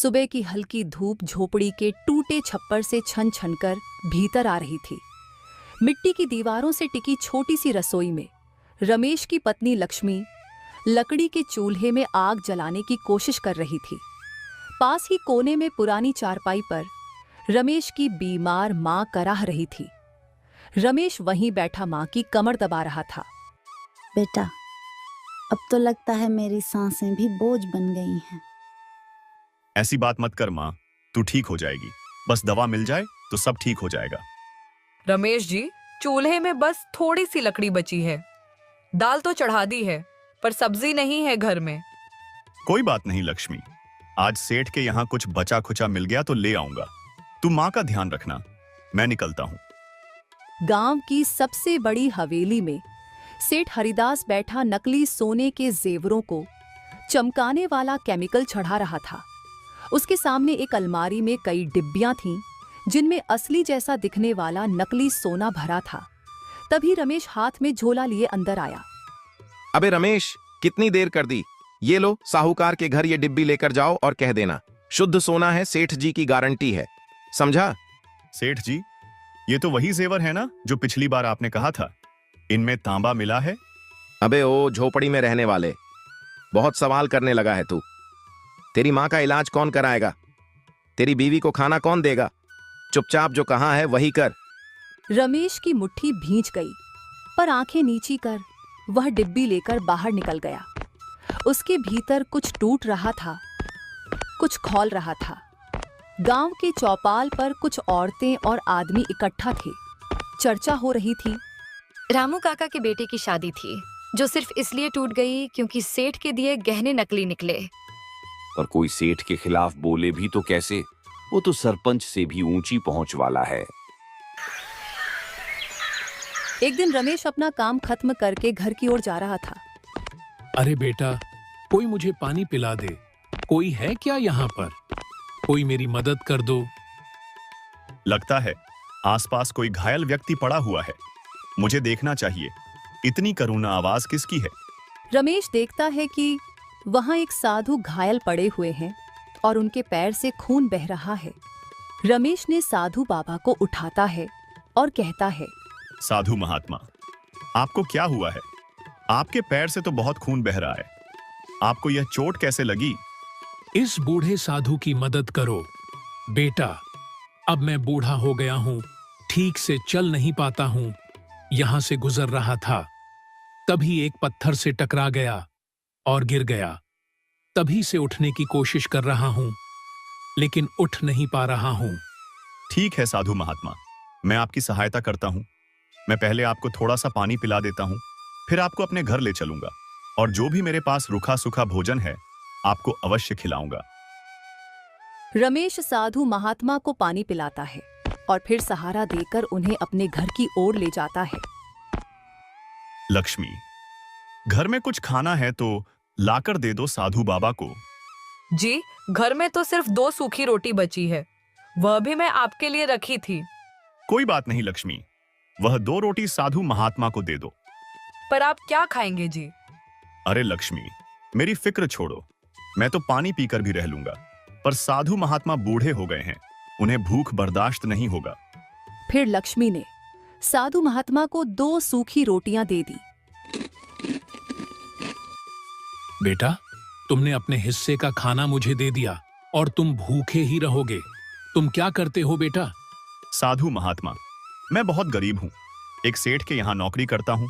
सुबह की हल्की धूप झोपड़ी के टूटे छप्पर से छन छन कर भीतर आ रही थी। मिट्टी की दीवारों से टिकी छोटी सी रसोई में रमेश की पत्नी लक्ष्मी लकड़ी के चूल्हे में आग जलाने की कोशिश कर रही थी। पास ही कोने में पुरानी चारपाई पर रमेश की बीमार मां कराह रही थी। रमेश वहीं बैठा मां की कमर दबा रहा था। बेटा, अब तो लगता है मेरी सांसें भी बोझ बन गई हैं। ऐसी बात मत कर माँ, तू ठीक हो जाएगी। बस दवा मिल जाए तो सब ठीक हो जाएगा। रमेश जी, चूल्हे में बस थोड़ी सी लकड़ी बची है। दाल तो चढ़ा दी है, पर सब्जी नहीं है घर में। कोई बात नहीं लक्ष्मी, आज सेठ के यहाँ कुछ बचा खुचा मिल गया तो ले आऊंगा। तू माँ का ध्यान रखना, मैं निकलता हूँ। गांव की सबसे बड़ी हवेली में सेठ हरिदास बैठा नकली सोने के जेवरों को चमकाने वाला केमिकल चढ़ा रहा था। उसके सामने एक अलमारी में कई डिब्बियां थीं, जिनमें असली जैसा दिखने वाला नकली सोना भरा था। तभी रमेश हाथ में झोला लिए अंदर आया। अबे रमेश, कितनी देर कर दी? ये लो, साहूकार के घर ये डिब्बी लेकर जाओ और कह देना शुद्ध सोना है, सेठ जी की गारंटी है। समझा? सेठ जी, ये तो वही जेवर है ना जो पिछली बार आपने कहा था, इनमें तांबा मिला है? अबे ओ झोपड़ी में रहने वाले, बहुत सवाल करने लगा है तू। तेरी माँ का इलाज कौन कराएगा? तेरी बीवी को खाना कौन देगा? चुपचाप जो कहा है वही कर। रमेश की मुट्ठी भींच गई, पर आंखें नीची कर वह डिब्बी लेकर बाहर निकल गया। उसके भीतर कुछ टूट रहा था, कुछ खौल रहा था। गांव के चौपाल पर कुछ औरतें और आदमी इकट्ठा थे। चर्चा हो रही थी। रामू काका के बेटे की शादी थी, जो सिर्फ इसलिए टूट गई क्योंकि सेठ के दिए गहने नकली निकले। पर कोई सेठ के खिलाफ बोले भी तो कैसे? वो तो सरपंच से भी ऊंची पहुंच वाला है। एक दिन रमेश अपना काम खत्म करके घर की ओर जा रहा था। अरे बेटा, कोई मुझे पानी पिला दे। कोई है क्या यहाँ पर? कोई मेरी मदद कर दो। लगता है आसपास कोई घायल व्यक्ति पड़ा हुआ है, मुझे देखना चाहिए। इतनी करुणा आवाज किसकी है? रमेश देखता है कि वहां एक साधु घायल पड़े हुए हैं और उनके पैर से खून बह रहा है। रमेश ने साधु बाबा को उठाता है और कहता है, साधु महात्मा, आपको क्या हुआ है? आपके पैर से तो बहुत खून बह रहा है। आपको यह चोट कैसे लगी? इस बूढ़े साधु की मदद करो। बेटा, अब मैं बूढ़ा हो गया हूँ, ठीक से चल नहीं पाता हूँ। यहाँ से गुजर रहा था, तभी एक पत्थर से टकरा गया और गिर गया। तभी से उठने की कोशिश कर रहा हूँ, लेकिन उठ नहीं पा रहा हूँ। ठीक है साधु महात्मा, मैं आपकी सहायता करता हूँ। मैं पहले आपको थोड़ा सा पानी पिला देता हूँ, फिर आपको अपने घर ले चलूंगा और जो भी मेरे पास रूखा सूखा भोजन है आपको अवश्य खिलाऊंगा। रमेश साधु महात्मा को पानी पिलाता है और फिर सहारा देकर उन्हें अपने घर की ओर ले जाता है। लक्ष्मी, घर में कुछ खाना है तो लाकर दे दो साधु बाबा को। जी, घर में तो सिर्फ 2 सूखी रोटी बची है, वह भी मैं आपके लिए रखी थी। कोई बात नहीं लक्ष्मी, वह 2 रोटी साधु महात्मा को दे दो। पर आप क्या खाएंगे जी? अरे लक्ष्मी, मेरी फिक्र छोड़ो, मैं तो पानी पीकर भी रह लूंगा, पर साधु महात्मा बूढ़े हो गए हैं, उन्हें भूख बर्दाश्त नहीं होगा। फिर लक्ष्मी ने साधु महात्मा को 2 सूखी रोटियां दे दी। बेटा, तुमने अपने हिस्से का खाना मुझे दे दिया और तुम भूखे ही रहोगे। तुम क्या करते हो बेटा? साधु महात्मा, मैं बहुत गरीब हूँ, एक सेठ के यहाँ नौकरी करता हूँ।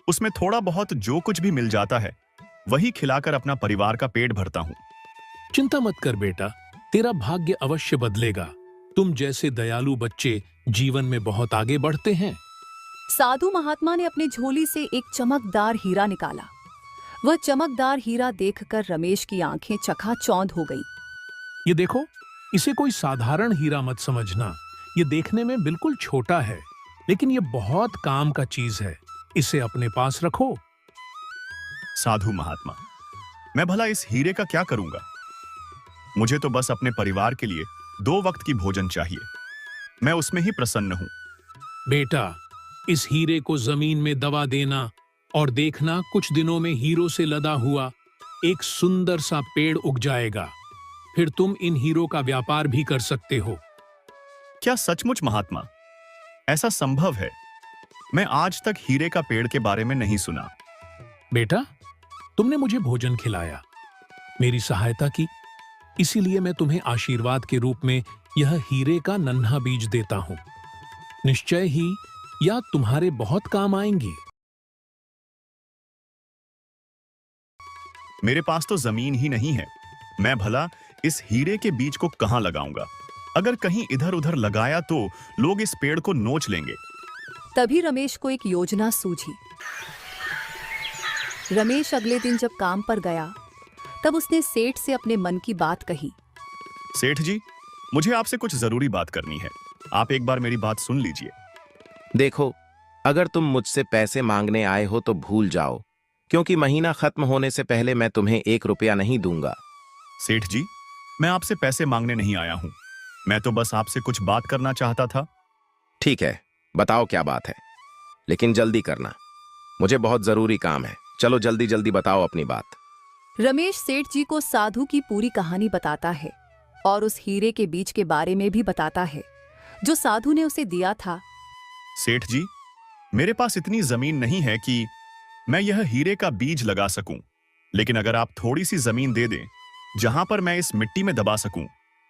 उसमें थोड़ा बहुत जो कुछ भी मिल जाता है वही खिलाकर अपना परिवार का पेट भरता हूँ। चिंता मत कर बेटा, तेरा भाग्य अवश्य बदलेगा। तुम जैसे दयालु बच्चे जीवन में बहुत आगे बढ़ते हैं। साधु महात्मा ने अपनी झोली से एक चमकदार हीरा निकाला। वह चमकदार हीरा देखकर रमेश की आंखें चकाचौंध हो गई। ये देखो, इसे कोई साधारण हीरा मत समझना। ये देखने में बिल्कुल छोटा है, लेकिन ये बहुत काम का चीज है। इसे अपने पास रखो। साधु महात्मा, मैं भला इस हीरे का क्या करूंगा? मुझे तो बस अपने परिवार के लिए 2 वक्त की भोजन चाहिए, मैं उसमें ही प्रसन्न हूं। बेटा, इस हीरे को जमीन में दबा देना और देखना कुछ दिनों में हीरों से लदा हुआ एक सुंदर सा पेड़ उग जाएगा। फिर तुम इन हीरो का व्यापार भी कर सकते हो। क्या सचमुच महात्मा? ऐसा संभव है? मैं आज तक हीरे का पेड़ के बारे में नहीं सुना। बेटा, तुमने मुझे भोजन खिलाया, मेरी सहायता की, इसीलिए मैं तुम्हें आशीर्वाद के रूप में यह हीरे का नन्हा बीज देता हूं। निश्चय ही यह तुम्हारे बहुत काम आएंगी। मेरे पास तो जमीन ही नहीं है, मैं भला इस हीरे के बीज को कहां लगाऊंगा? अगर कहीं इधर उधर लगाया तो लोग इस पेड़ को नोच लेंगे। तभी रमेश को एक योजना सूझी। रमेश अगले दिन जब काम पर गया तब उसने सेठ से अपने मन की बात कही। सेठ जी, मुझे आपसे कुछ जरूरी बात करनी है, आप एक बार मेरी बात सुन लीजिए। देखो, अगर तुम मुझसे पैसे मांगने आए हो तो भूल जाओ, क्योंकि महीना खत्म होने से पहले मैं तुम्हें 1 रुपया नहीं दूंगा। सेठ जी, मैं आपसे पैसे मांगने नहीं आया हूं, मैं तो बस आपसे कुछ बात करना चाहता था। ठीक है, बताओ क्या बात है, लेकिन जल्दी करना, मुझे बहुत जरूरी काम है। चलो जल्दी जल्दी बताओ अपनी बात। रमेश सेठ जी को साधु की पूरी कहानी बताता है और उस हीरे के बीज के बारे में भी बताता है जो साधु ने उसे दिया था। सेठ जी, मेरे पास इतनी जमीन नहीं है कि मैं यह हीरे का बीज लगा सकूं, लेकिन अगर आप थोड़ी सी जमीन दे दें जहां पर मैं इस मिट्टी में दबा सकूं,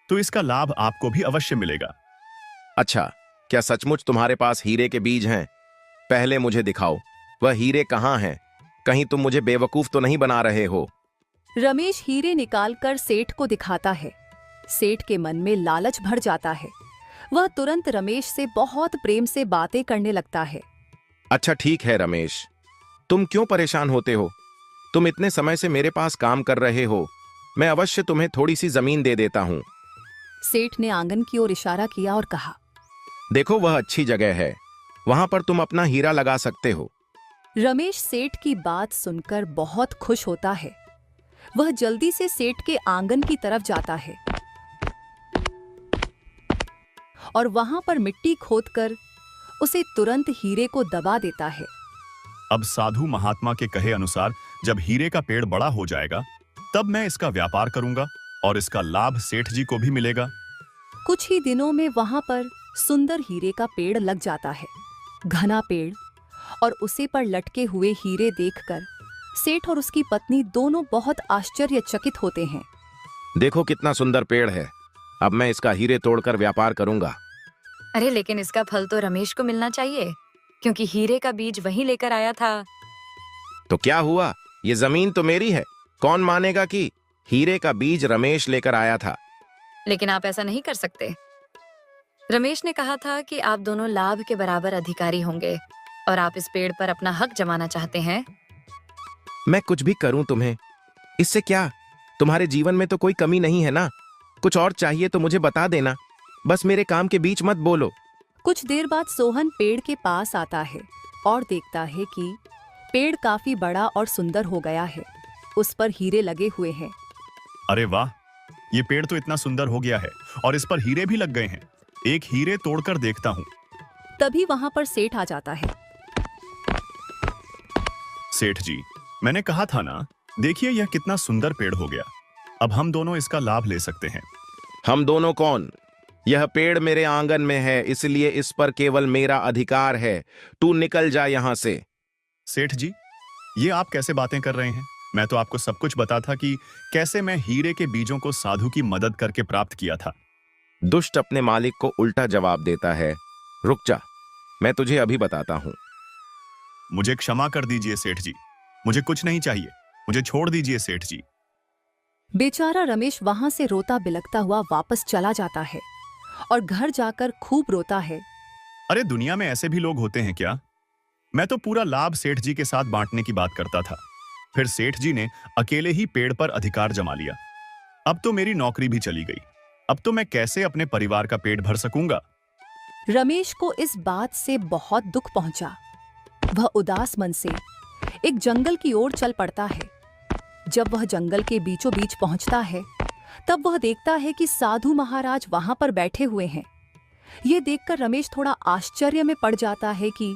तो इसका लाभ आपको भी अवश्य मिलेगा। अच्छा, क्या सचमुच तुम्हारे पास हीरे के बीज हैं? पहले मुझे दिखाओ, वह हीरे कहाँ हैं? कहीं तुम मुझे बेवकूफ तो नहीं बना रहे हो? रमेश हीरे निकालकर सेठ को दिखाता है। सेठ के मन में लालच भर जाता है। वह तुरंत रमेश से बहुत प्रेम से बातें करने लगता है। अच्छा ठीक है रमेश, तुम क्यों परेशान होते हो? तुम इतने समय से मेरे पास काम कर रहे हो, मैं अवश्य तुम्हें थोड़ी सी जमीन दे देता हूं। सेठ ने आंगन की ओर इशारा किया और कहा, देखो वह अच्छी जगह है, वहां पर तुम अपना हीरा लगा सकते हो। रमेश सेठ की बात सुनकर बहुत खुश होता है। वह जल्दी से सेठ के आंगन की तरफ जाता है और वहां पर मिट्टी खोदकर उसे तुरंत हीरे को दबा देता है। अब साधु महात्मा के कहे अनुसार जब हीरे का पेड़ बड़ा हो जाएगा तब मैं इसका व्यापार करूंगा और इसका लाभ सेठ जी को भी मिलेगा। कुछ ही दिनों में वहां पर सुंदर हीरे का पेड़ लग जाता है। घना पेड़ और उसे पर लटके हुए हीरे देखकर सेठ और उसकी पत्नी दोनों बहुत आश्चर्यचकित होते हैं। देखो कितना सुंदर पेड़ है, अब मैं इसका हीरे तोड़कर व्यापार करूंगा। अरे लेकिन इसका फल तो रमेश को मिलना चाहिए, क्योंकि हीरे का बीज वही लेकर आया था। तो क्या हुआ, ये जमीन तो मेरी है, कौन मानेगा कि हीरे का बीज रमेश लेकर आया था? लेकिन आप ऐसा नहीं कर सकते। रमेश ने कहा था कि आप दोनों लाभ के बराबर अधिकारी होंगे और आप इस पेड़ पर अपना हक जमाना चाहते हैं। मैं कुछ भी करूं तुम्हें, इससे क्या? तुम्हारे जीवन में तो कोई कमी नहीं है ना? कुछ और चाहिए तो मुझे बता देना, बस मेरे काम के बीच मत बोलो। कुछ देर बाद सोहन पेड़ के पास आता है और देखता है कि पेड़ काफी बड़ा और सुंदर हो गया है। उस पर हीरे लगे हुए हैं। अरे वाह, ये पेड़ तो इतना सुंदर हो गया है और इस पर हीरे भी लग गए हैं। एक हीरे तोड़कर देखता हूं। तभी वहां पर सेठ आ जाता है। सेठ जी, मैंने कहा था ना, देखिए यह कितना सुंदर पेड़ हो गया, अब हम दोनों इसका लाभ ले सकते हैं। हम दोनों कौन? यह पेड़ मेरे आंगन में है, इसलिए इस पर केवल मेरा अधिकार है। तू निकल जा यहां से। सेठ जी, ये आप कैसे बातें कर रहे हैं? मैं तो आपको सब कुछ बता था कि कैसे मैं हीरे के बीजों को साधु की मदद करके प्राप्त किया था। दुष्ट अपने मालिक को उल्टा जवाब देता है। रुक जा, मैं तुझे अभी बताता हूं। मुझे क्षमा कर दीजिए सेठ जी, मुझे कुछ नहीं चाहिए, मुझे छोड़ दीजिए सेठ जी। बेचारा रमेश वहां से रोता बिलखता हुआ वापस चला जाता है और घर जाकर खूब रोता है। अरे दुनिया में ऐसे भी लोग होते हैं क्या? मैं तो पूरा लाभ सेठ जी के साथ बांटने की बात करता था, फिर सेठ जी ने अकेले ही पेड़ पर अधिकार जमा लिया। अब तो मेरी नौकरी भी चली गई, अब तो मैं कैसे अपने परिवार का पेट भर सकूंगा? रमेश को इस बात से बहुत दुख पहुंचा। वह उदास मन से एक जंगल की ओर चल पड़ता है। जब वह जंगल के बीचों बीच पहुंचता है तब वह देखता है कि साधु महाराज वहां पर बैठे हुए हैं। ये देखकर रमेश थोड़ा आश्चर्य में पड़ जाता है कि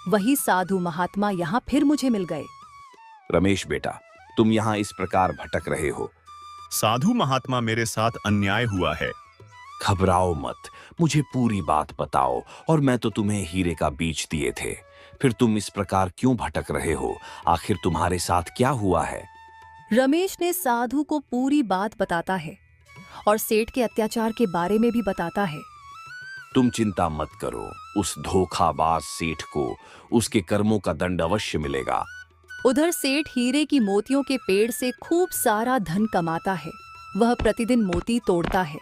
वही साधु महात्मा यहाँ फिर मुझे मिल गए। रमेश बेटा, तुम यहाँ इस प्रकार भटक रहे हो, साधु महात्मा, मेरे साथ अन्याय हुआ है। घबराओ मत, मुझे पूरी बात बताओ। और मैं तो तुम्हें हीरे का बीज दिए थे, फिर तुम इस प्रकार क्यों भटक रहे हो? आखिर तुम्हारे साथ क्या हुआ है? रमेश ने साधु को पूरी बात बताता है और सेठ के अत्याचार के बारे में भी बताता है। तुम चिंता मत करो, उस धोखाबाज सेठ को उसके कर्मों का दंड अवश्य मिलेगा। उधर सेठ हीरे की मोतियों के पेड़ से खूब सारा धन कमाता है। वह प्रतिदिन मोती तोड़ता है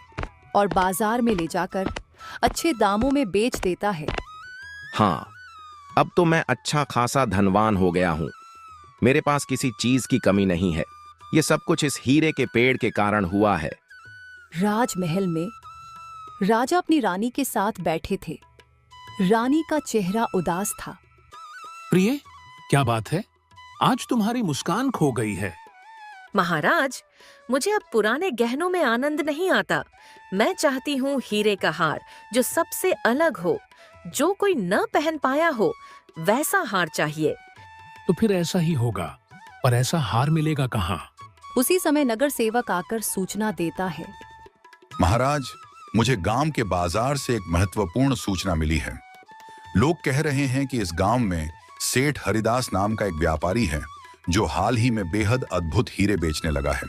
और बाजार में ले जाकर अच्छे दामों में बेच देता है। हाँ, अब तो मैं अच्छा खासा धनवान हो गया हूँ। मेरे पास किसी चीज की कमी नहीं है। ये सब कुछ इस हीरे के पेड़ के कारण हुआ है। राजमहल में राजा अपनी रानी के साथ बैठे थे। रानी का चेहरा उदास था। प्रिय, क्या बात है? आज तुम्हारी मुस्कान खो गई है। महाराज, मुझे अब पुराने गहनों में आनंद नहीं आता। मैं चाहती हूँ हीरे का हार जो सबसे अलग हो, जो कोई न पहन पाया हो, वैसा हार चाहिए। तो फिर ऐसा ही होगा, पर ऐसा हार मिलेगा कहाँ? उसी समय नगर सेवक आकर सूचना देता है। महाराज, मुझे गांव के बाजार से एक महत्वपूर्ण सूचना मिली है। लोग कह रहे हैं कि इस गांव में सेठ हरिदास नाम का एक व्यापारी है जो हाल ही में बेहद अद्भुत हीरे बेचने लगा है।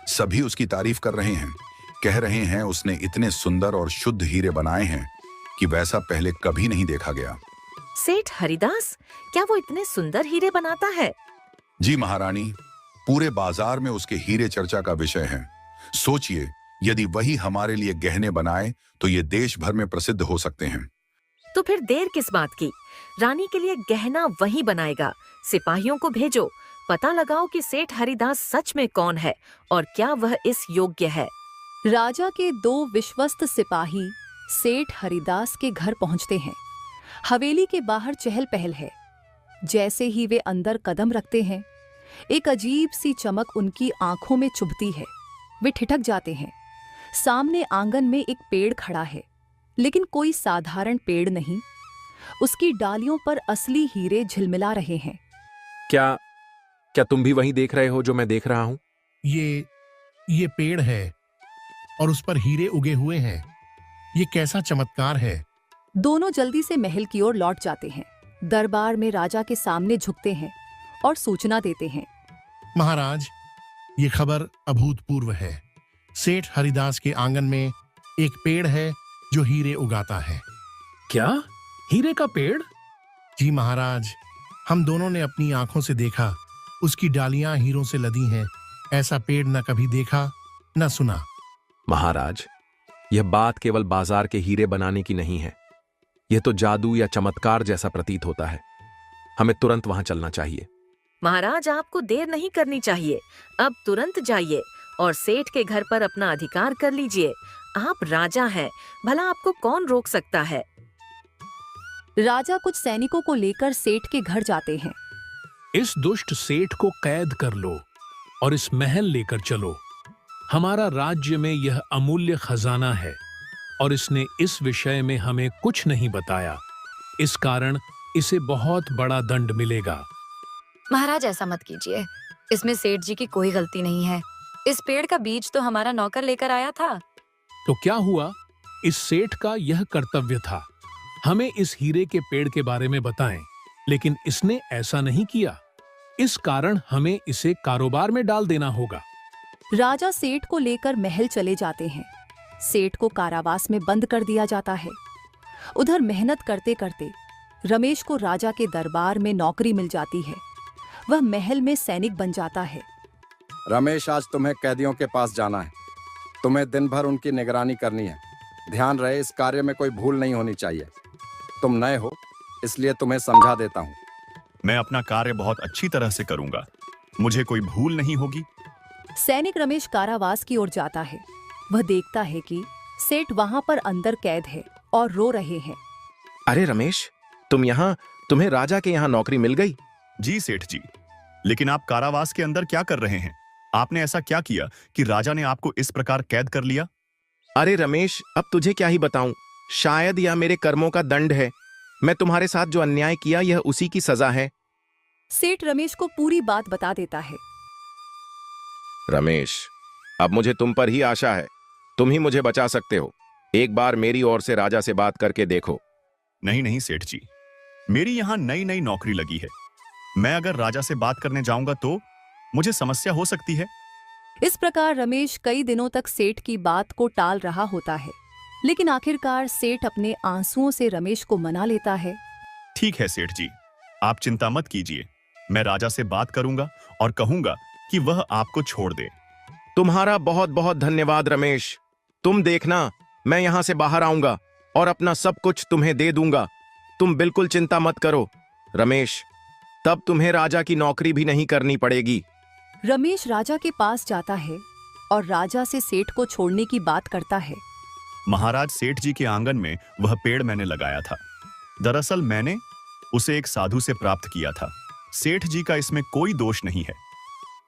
सभी उसकी तारीफ कर रहे हैं। कह रहे हैं उसने इतने सुंदर और शुद्ध हीरे बनाए हैं कि वैसा पहले कभी नहीं देखा गया। सेठ हरिदास, क्या वो इतने सुंदर हीरे बनाता है? जी महारानी, पूरे बाजार में उसके हीरे चर्चा का विषय है। सोचिए, यदि वही हमारे लिए गहने बनाए तो ये देश भर में प्रसिद्ध हो सकते हैं। तो फिर देर किस बात की? रानी के लिए गहना वही बनाएगा। सिपाहियों को भेजो, पता लगाओ कि सेठ हरिदास सच में कौन है और क्या वह इस योग्य है। राजा के 2 विश्वस्त सिपाही सेठ हरिदास के घर पहुंचते हैं। हवेली के बाहर चहल पहल है। जैसे ही वे अंदर कदम रखते हैं, एक अजीब सी चमक उनकी आंखों में चुभती है। वे ठिठक जाते हैं। सामने आंगन में एक पेड़ खड़ा है, लेकिन कोई साधारण पेड़ नहीं। उसकी डालियों पर असली हीरे झिलमिला रहे हैं। क्या तुम भी वही देख रहे हो जो मैं देख रहा हूँ? ये पेड़ है और उस पर हीरे उगे हुए हैं। ये कैसा चमत्कार है। दोनों जल्दी से महल की ओर लौट जाते हैं। दरबार में राजा के सामने झुकते हैं और सूचना देते हैं। महाराज, ये खबर अभूतपूर्व है। सेठ हरिदास के आंगन में एक पेड़ है जो हीरे उगाता है। क्या? हीरे का पेड़? जी महाराज, हम दोनों ने अपनी आंखों से देखा। उसकी डालियां हीरों से लदी हैं। ऐसा पेड़ न कभी देखा न सुना। महाराज, यह बात केवल बाजार के हीरे बनाने की नहीं है। यह तो जादू या चमत्कार जैसा प्रतीत होता है। हमें तुरंत वहां चलना चाहिए। महाराज, आपको देर नहीं करनी चाहिए। अब तुरंत जाइए और सेठ के घर पर अपना अधिकार कर लीजिए। आप राजा हैं, भला आपको कौन रोक सकता है। राजा कुछ सैनिकों को लेकर सेठ के घर जाते हैं। इस दुष्ट सेठ को कैद कर लो और इस महल लेकर चलो। हमारा राज्य में यह अमूल्य खजाना है और इसने इस विषय में हमें कुछ नहीं बताया। इस कारण इसे बहुत बड़ा दंड मिलेगा। महाराज, ऐसा मत कीजिए। इसमें सेठ जी की कोई गलती नहीं है। इस पेड़ का बीज तो हमारा नौकर लेकर आया था। तो क्या हुआ? इस सेठ का यह कर्तव्य था हमें इस हीरे के पेड़ के बारे में बताएं, लेकिन इसने ऐसा नहीं किया। इस कारण हमें इसे कारोबार में डाल देना होगा। राजा सेठ को लेकर महल चले जाते हैं। सेठ को कारावास में बंद कर दिया जाता है। उधर मेहनत करते करते रमेश को राजा के दरबार में नौकरी मिल जाती है। वह महल में सैनिक बन जाता है। रमेश, आज तुम्हें कैदियों के पास जाना है। तुम्हें दिन भर उनकी निगरानी करनी है। ध्यान रहे, इस कार्य में कोई भूल नहीं होनी चाहिए। तुम नए हो, इसलिए तुम्हें समझा देता हूँ। मैं अपना कार्य बहुत अच्छी तरह से करूंगा। मुझे कोई भूल नहीं होगी। सैनिक रमेश कारावास की ओर जाता है। वह देखता है कि सेठ वहां पर अंदर कैद है और रो रहे हैं। अरे रमेश, तुम्हें राजा के यहाँ नौकरी मिल गई? जी सेठ जी, लेकिन आप कारावास के अंदर क्या कर रहे हैं? आपने ऐसा क्या किया कि राजा ने आपको इस प्रकार कैद कर लिया? अरे रमेश, अब तुझे क्या ही बताऊं। शायद यह मेरे कर्मों का दंड है। मैं तुम्हारे साथ जो अन्याय किया, यह उसी की सजा है। सेठ रमेश को पूरी बात बता देता है। रमेश, अब मुझे तुम पर ही आशा है। तुम ही मुझे बचा सकते हो। एक बार मेरी ओर से राजा से बात करके देखो। नहीं नहीं सेठ जी, मेरी यहां नई नई नौकरी लगी है। मैं अगर राजा से बात करने जाऊंगा तो मुझे समस्या हो सकती है। इस प्रकार रमेश कई दिनों तक सेठ की बात को टाल रहा होता है, लेकिन आखिरकार सेठ अपने आंसुओं से रमेश को मना लेता है। ठीक है सेठ जी, आप चिंता मत कीजिए। मैं राजा से बात करूंगा और कहूंगा कि वह आपको छोड़ दे। तुम्हारा बहुत बहुत धन्यवाद रमेश। तुम देखना, मैं यहां से बाहर आऊंगा और अपना सब कुछ तुम्हें दे दूंगा। तुम बिल्कुल चिंता मत करो रमेश। तब तुम्हें राजा की नौकरी भी नहीं करनी पड़ेगी। रमेश राजा के पास जाता है और राजा से सेठ को छोड़ने की बात करता है। महाराज, सेठ जी के आंगन में वह पेड़ मैंने लगाया था। दरअसल मैंने उसे एक साधु से प्राप्त किया था। सेठ जी का इसमें कोई दोष नहीं है।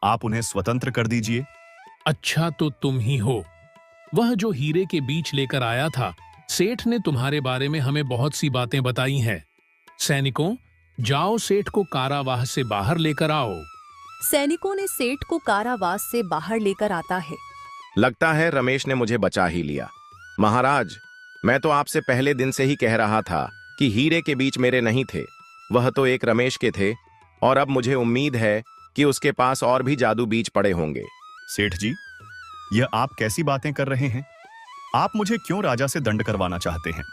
आप उन्हें स्वतंत्र कर दीजिए। अच्छा तो तुम ही हो वह जो हीरे के बीच लेकर आया था। सेठ ने तुम्हारे बारे में हमें बहुत सी बातें बताई हैं। सैनिकों, जाओ सेठ को कारावास से बाहर लेकर आओ। सैनिकों ने सेठ को कारावास से बाहर लेकर आता है। लगता है रमेश ने मुझे बचा ही लिया। महाराज, मैं तो आपसे पहले दिन से ही कह रहा था कि हीरे के बीच मेरे नहीं थे, वह तो एक रमेश के थे। और अब मुझे उम्मीद है कि उसके पास और भी जादू बीज पड़े होंगे। सेठ जी, यह आप कैसी बातें कर रहे हैं? आप मुझे क्यों राजा से दंड करवाना चाहते हैं?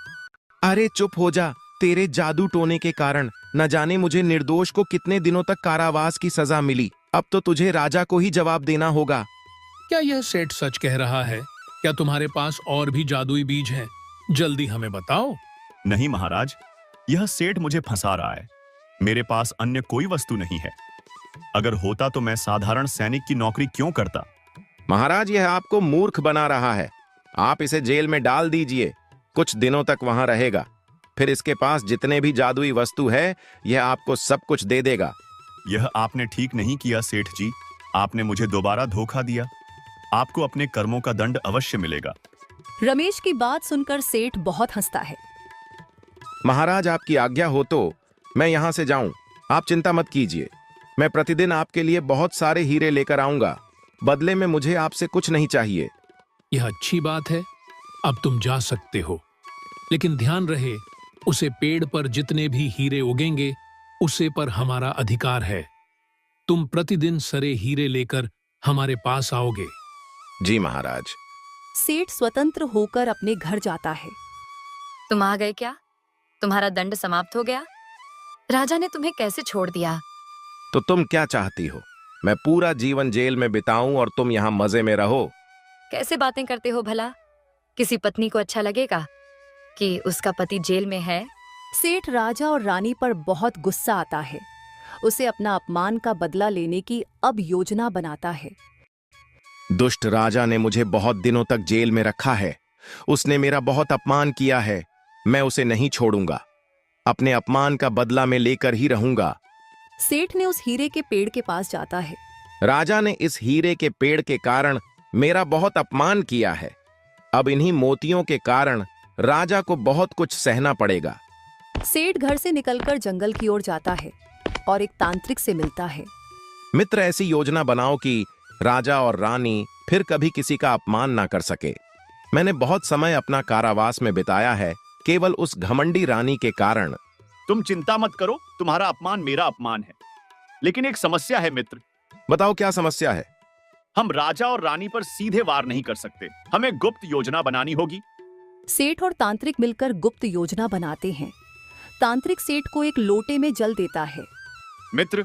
अरे चुप हो जा। तेरे जादू टोने के कारण न जाने मुझे निर्दोष को कितने दिनों तक कारावास की सजा मिली। अब तो तुझे राजा को ही जवाब देना होगा। क्या यह सेठ सच कह रहा है? क्या तुम्हारे पास और भी जादुई बीज हैं? जल्दी हमें बताओ। नहीं महाराज, यह सेठ मुझे फंसा रहा है। मेरे पास अन्य कोई वस्तु नहीं है। अगर होता तो मैं साधारण सैनिक की नौकरी क्यों करता? महाराज, यह आपको मूर्ख बना रहा है। आप इसे जेल में डाल दीजिए। कुछ दिनों तक वहां रहेगा। फिर इसके पास जितने भी जादुई वस्तु है, यह आपको सब कुछ दे देगा। यह आपने ठीक नहीं किया सेठ जी। आपने मुझे दोबारा धोखा दिया। आपको अपने कर्मों का दंड अवश्य मिलेगा। रमेश की बात सुनकर सेठ बहुत हंसता है। महाराज, आपकी आज्ञा हो तो मैं यहां से जाऊं। आप चिंता मत कीजिए। मैं प्रतिदिन आपके लिए बहुत सारे हीरे लेकर आऊंगा। बदले में मुझे आपसे कुछ नहीं चाहिए। यह अच्छी बात है। अब तुम जा सकते हो, लेकिन ध्यान रहे, उसे पेड़ पर जितने भी हीरे उगेंगे उसे पर हमारा अधिकार है। तुम प्रतिदिन सरे हीरे लेकर हमारे पास आओगे। जी महाराज। सेठ स्वतंत्र होकर अपने घर जाता है। तुम आ गए क्या? तुम्हारा दंड समाप्त हो गया? राजा ने तुम्हें कैसे छोड़ दिया? तो तुम क्या चाहती हो? मैं पूरा जीवन जेल में बिताऊं और तुम यहाँ मजे में रहो? कैसे बातें करते हो भला? किसी पत्नी को अच्छा लगेगा कि उसका पति जेल में है? सेठ राजा और रानी पर बहुत गुस्सा आता है। उसे अपना अपमान का बदला लेने की अब योजना बनाता है। दुष्ट राजा ने मुझे बहुत दिनों तक जेल में रखा है। उसने मेरा बहुत अपमान किया है। मैं उसे नहीं छोड़ूंगा। अपने अपमान का बदला मैं लेकर ही रहूंगा। सेठ ने उस हीरे के पेड़ के पास जाता है। राजा ने इस हीरे के पेड़ के कारण मेरा बहुत अपमान किया है। अब इन्हीं मोतियों के कारण राजा को बहुत कुछ सहना पड़ेगा। सेठ घर से निकलकर जंगल की ओर जाता है और एक तांत्रिक से मिलता है। मित्र, ऐसी योजना बनाओ कि राजा और रानी फिर कभी किसी का अपमान ना कर सके। मैंने बहुत समय अपना कारावास में बिताया है, केवल उस घमंडी रानी के कारण। तुम चिंता मत करो, तुम्हारा अपमान मेरा अपमान है। लेकिन एक समस्या है मित्र। बताओ क्या समस्या है? हम राजा और रानी पर सीधे वार नहीं कर सकते। हमें गुप्त योजना बनानी होगी। सेठ और तांत्रिक मिलकर गुप्त योजना बनाते हैं। तांत्रिक सेठ को एक लोटे में जल देता है। मित्र,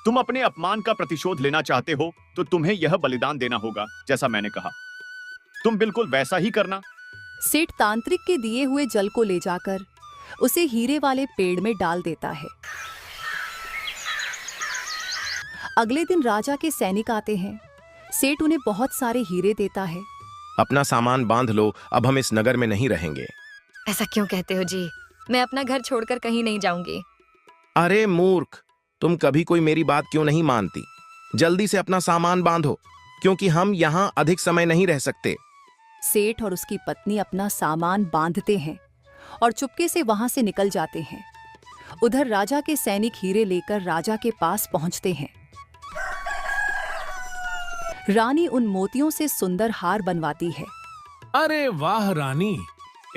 तुम अपने अपमान का प्रतिशोध लेना चाहते हो तो तुम्हें यह बलिदान देना होगा, जैसा मैंने कहा। तुम बिल्कुल वैसा ही करना। सेठ तांत्रिक के दिए हुए जल को ले जाकर उसे हीरे वाले पेड़ में डाल देता है। अगले दिन राजा के सैनिक आते हैं। सेठ उन्हें बहुत सारे हीरे देता है। अपना सामान बांध लो, अब हम इस नगर में नहीं रहेंगे। ऐसा क्यों कहते हो जी? मैं अपना घर छोड़कर कहीं नहीं जाऊंगी। अरे मूर्ख, तुम कभी कोई मेरी बात क्यों नहीं मानती? जल्दी से अपना सामान बांधो, क्योंकि हम यहाँ अधिक समय नहीं रह सकते। सेठ और उसकी पत्नी अपना सामान बांधते हैं और चुपके से वहां से निकल जाते हैं। उधर राजा के सैनिक हीरे लेकर राजा के पास पहुंचते हैं। रानी उन मोतियों से सुंदर हार बनवाती है। अरे वाह रानी,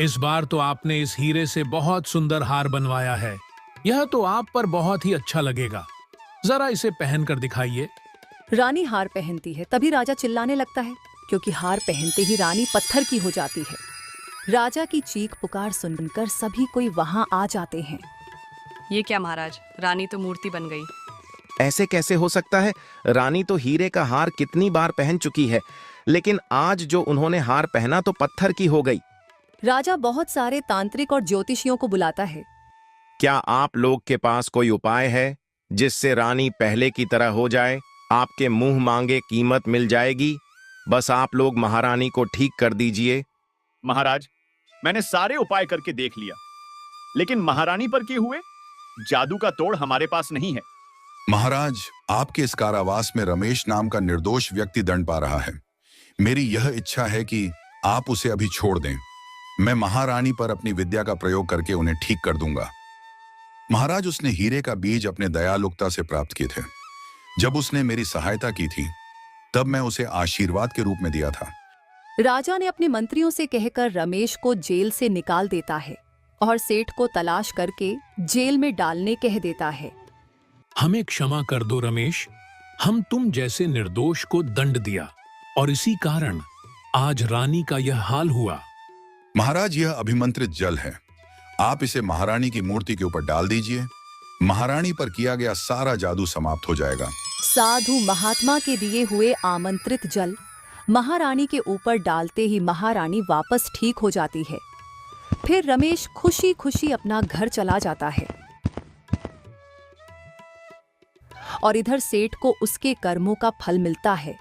इस बार तो आपने इस हीरे से बहुत सुंदर हार बनवाया है। यह तो आप पर बहुत ही अच्छा लगेगा। जरा इसे पहन कर दिखाइए। रानी हार पहनती है, तभी राजा चिल्लाने लगता है, क्योंकि हार पहनते ही रानी पत्थर की हो जाती है। राजा की चीख पुकार सुनकर सभी कोई वहां आ जाते हैं। ये क्या महाराज, रानी तो मूर्ति बन गई। ऐसे कैसे हो सकता है? रानी तो हीरे का हार कितनी बार पहन चुकी है, लेकिन आज जो उन्होंने हार पहना तो पत्थर की हो गई। राजा बहुत सारे तांत्रिक और ज्योतिषियों को बुलाता है। क्या आप लोग के पास कोई उपाय है जिससे रानी पहले की तरह हो जाए? आपके मुंह मांगे कीमत मिल जाएगी। बस आप लोग महारानी को ठीक कर दीजिए। महाराज, मैंने सारे उपाय करके देख लिया, लेकिन महारानी पर किए हुए जादू का तोड़ हमारे पास नहीं है। महाराज, आपके इस कारावास में रमेश नाम का निर्दोष व्यक्ति दंड पा रहा है। मेरी यह इच्छा है कि आप उसे अभी छोड़ दें। मैं महारानी पर अपनी विद्या का प्रयोग करके उन्हें ठीक कर दूंगा। महाराज, उसने हीरे का बीज अपने दयालुकता से प्राप्त किए थे। जब उसने मेरी सहायता की थी, तब मैं उसे आशीर्वाद के रूप में दिया था। राजा ने अपने मंत्रियों से कहकर रमेश को जेल से निकाल देता है और सेठ को तलाश करके जेल में डालने कह देता है। हमें क्षमा कर दो रमेश, हम तुम जैसे निर्दोष को दंड दिया और इसी कारण आज रानी का यह हाल हुआ। महाराज, यह अभिमंत्रित जल है। आप इसे महारानी की मूर्ति के ऊपर डाल दीजिए। महारानी पर किया गया सारा जादू समाप्त हो जाएगा। साधु महात्मा के दिए हुए आमंत्रित जल महारानी के ऊपर डालते ही महारानी वापस ठीक हो जाती है। फिर रमेश खुशी खुशी अपना घर चला जाता है और इधर सेठ को उसके कर्मों का फल मिलता है।